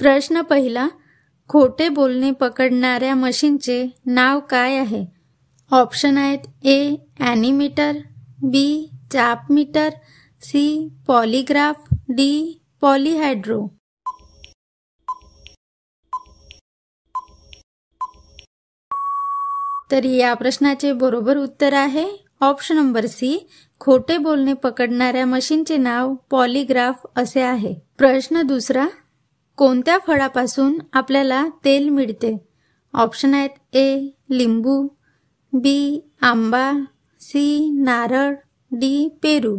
प्रश्न पहिला, खोटे बोलणे पकडणाऱ्या मशीनचे नाव काय आहे? ऑप्शन आहेत ए ॲनिमीटर, बी चाप मीटर, सी पॉलीग्राफ, डी पॉलीहायड्रो. तर या प्रश्नाचे बरोबर उत्तर आहे ऑप्शन नंबर सी, खोटे बोलणे पकडणाऱ्या मशीनचे नाव पॉलीग्राफ असे आहे. प्रश्न दुसरा, कोणत्या फळापासून आपल्याला तेल मिळते? ऑप्शन आहेत ए लिंबू, बी आंबा, सी नारळ, डी पेरू.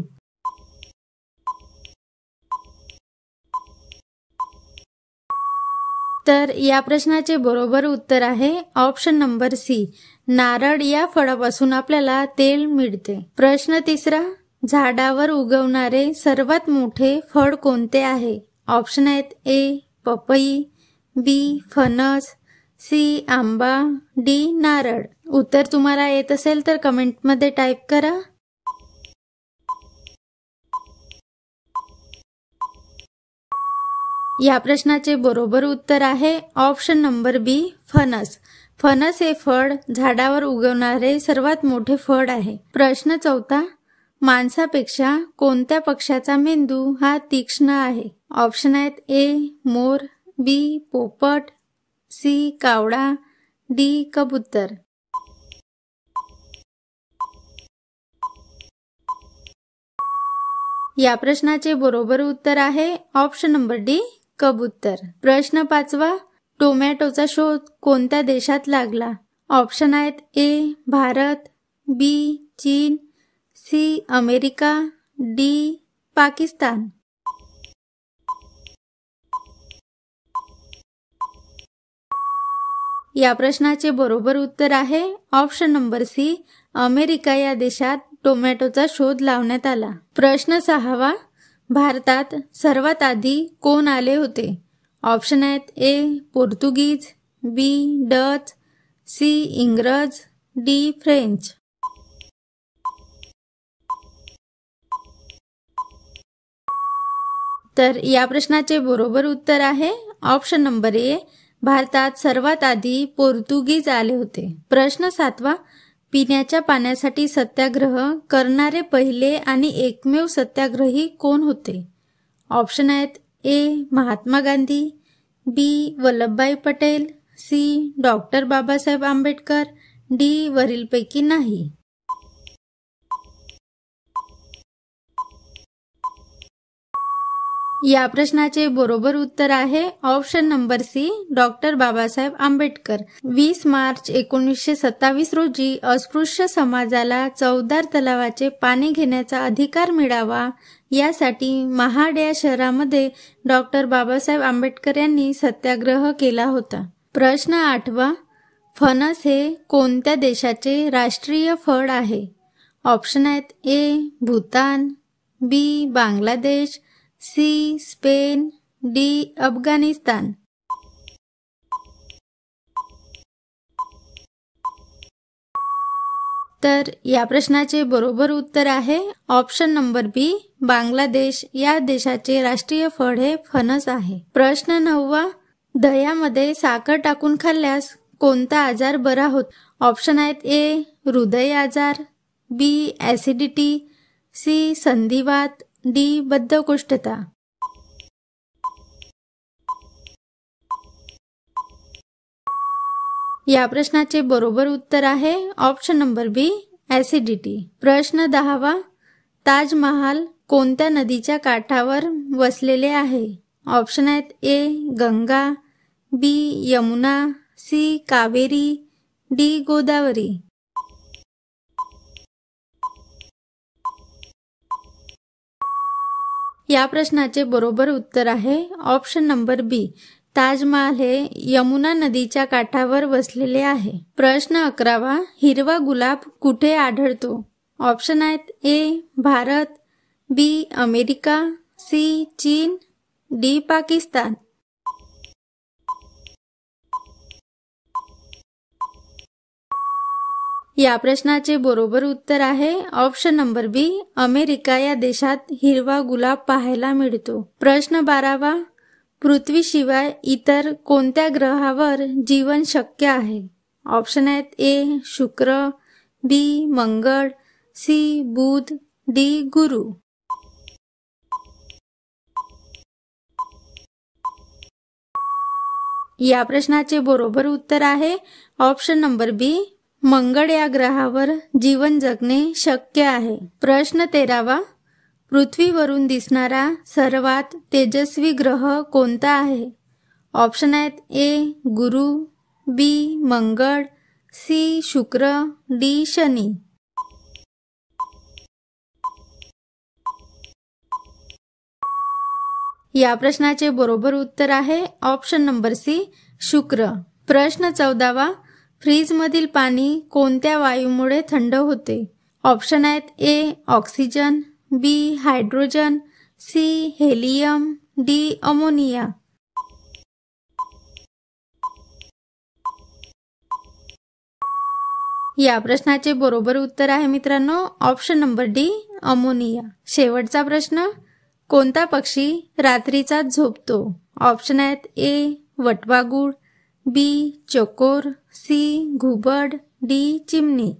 तर या प्रश्नाचे बरोबर उत्तर आहे ऑप्शन नंबर सी, नारळ या फळापासून आपल्याला तेल मिळते. प्रश्न तिसरा, झाडावर उगवणारे सर्वात मोठे फळ कोणते आहे? ऑप्शन आहेत ए पपई, बी फणस, सी आंबा, डी नारळ. उत्तर तुम्हाला येत असेल तर कमेंटमध्ये टाईप करा. या प्रश्नाचे बरोबर उत्तर आहे ऑप्शन नंबर बी फणस. फणस हे फळ झाडावर उगवणारे सर्वात मोठे फळ आहे. प्रश्न चौथा, माणसापेक्षा कोणत्या पक्ष्याचा मेंदू हा तीक्ष्ण आहे? ऑप्शन आहेत ए मोर, बी पोपट, सी कावळा, डी कबूतर. या प्रश्नाचे बरोबर उत्तर आहे ऑप्शन नंबर डी कबूतर. प्रश्न पाचवा, टोमॅटोचा शोध कोणत्या देशात लागला? ऑप्शन आहेत ए भारत, बी चीन, सी अमेरिका, डी पाकिस्तान. या प्रश्नाचे बरोबर उत्तर आहे ऑप्शन नंबर सी, अमेरिका या देशात टोमॅटोचा शोध लावण्यात आला. प्रश्न सहावा, भारतात सर्वात आधी कोण आले होते? ऑप्शन आहेत ए पोर्तुगीज, बी डच, सी इंग्रज, डी फ्रेंच. तर या प्रश्नाचे बरोबर उत्तर आहे ऑप्शन नंबर ए, भारतात सर्वात आधी पोर्तुगीज आले होते. प्रश्न सातवा, पिण्याच्या पाण्यासाठी सत्याग्रह करणारे पहिले आणि एकमेव सत्याग्रही कोण होते? ऑप्शन आहेत A Mahatma Gandhi, B Vallabhbhai Patel, C doctor Babasaheb Ambedkar, D वरीलपैकी नाही. या प्रश्नाचे बरोबर उत्तर आहे option number C, doctor Babasaheb Ambedkar. 20 मार्च 1927 रोजी अस्पृश्य समाजाला चवदार तलावाचे पाणी घेण्याचा अधिकार मिळावा यासाठी महाड या शहरामध्ये डॉक्टर बाबासाहेब आंबेडकर यांनी सत्याग्रह केला होता. प्रश्न आठवा, फणस हे कोणत्या देशाचे राष्ट्रीय फळ आहे? ऑप्शन आहेत A Bhutan, B Bangladesh, C Spain, D Afghanistan. तर या प्रश्नाचे बरोबर उत्तर आहे ऑप्शन नंबर बी, बांगलादेश या देशाचे राष्ट्रीय फळ हे फणस आहे. प्रश्न नववा, दह्यामध्ये साखर टाकून खाल्ल्यास कोणता आजार बरा होत? ऑप्शन आहेत ए हृदय आजार, बी ॲसिडिटी, सी संधिवात, डी बद्धकोष्ठता. या प्रश्नाचे बरोबर उत्तर आहे ऑप्शन नंबर बी ॲसिडिटी. प्रश्न 10वा, ताजमहाल कोणत्या नदीच्या काठावर वसलेले आहे? ऑप्शन आहेत ए गंगा, बी यमुना, सी कावेरी, डी गोदावरी. या प्रश्नाचे बरोबर उत्तर आहे ऑप्शन नंबर बी, ताजमहाल हे यमुना नदीच्या काठावर वसलेले आहे. प्रश्न 11वा, हिरवा गुलाब कुठे आढळतो? ऑप्शन आहेत ए भारत, बी अमेरिका, सी चीन, डी पाकिस्तान. या प्रश्नाचे बरोबर उत्तर आहे ऑप्शन नंबर बी, अमेरिका या देशात हिरवा गुलाब पाहायला मिळतो. प्रश्न 12वा, पृथ्वीशिवाय इतर कोणत्या ग्रहावर जीवन शक्य आहे? ऑप्शन आहेत ए शुक्र, बी मंगळ, सी बुध, डी गुरु. या प्रश्नाचे बरोबर उत्तर आहे ऑप्शन नंबर बी, मंगळ या ग्रहावर जीवन जगणे शक्य आहे. प्रश्न 13वा, पृथ्वीवरून दिसणारा सर्वात तेजस्वी ग्रह कोणता आहे? ऑप्शन आहेत ए गुरु, बी मंगळ, सी शुक्र, डी शनी. या प्रश्नाचे बरोबर उत्तर आहे ऑप्शन नंबर सी शुक्र. प्रश्न 14वा, फ्रीजमधील पाणी कोणत्या वायूमुळे थंड होते? ऑप्शन आहेत A oxygen, B hydrogen, C helium, D ammonia. या प्रश्नाचे बरोबर उत्तर आहे मित्रांनो ऑप्शन नंबर डी अमोनिया. शेवटचा प्रश्न, कोणता पक्षी रात्रीचाच झोपतो? ऑप्शन आहेत ए वटवाघूळ, बी चकोर, सी घुबड, डी चिमणी.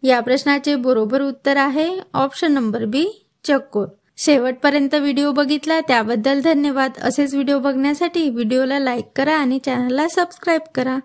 या प्रश्नाचे बरोबर उत्तर आहे ऑप्शन नंबर बी चकोर. शेवटपर्यंत व्हिडिओ बघितला त्याबद्दल धन्यवाद. असेच व्हिडिओ बघण्यासाठी व्हिडिओला लाईक करा आणि चॅनलला सबस्क्राईब करा.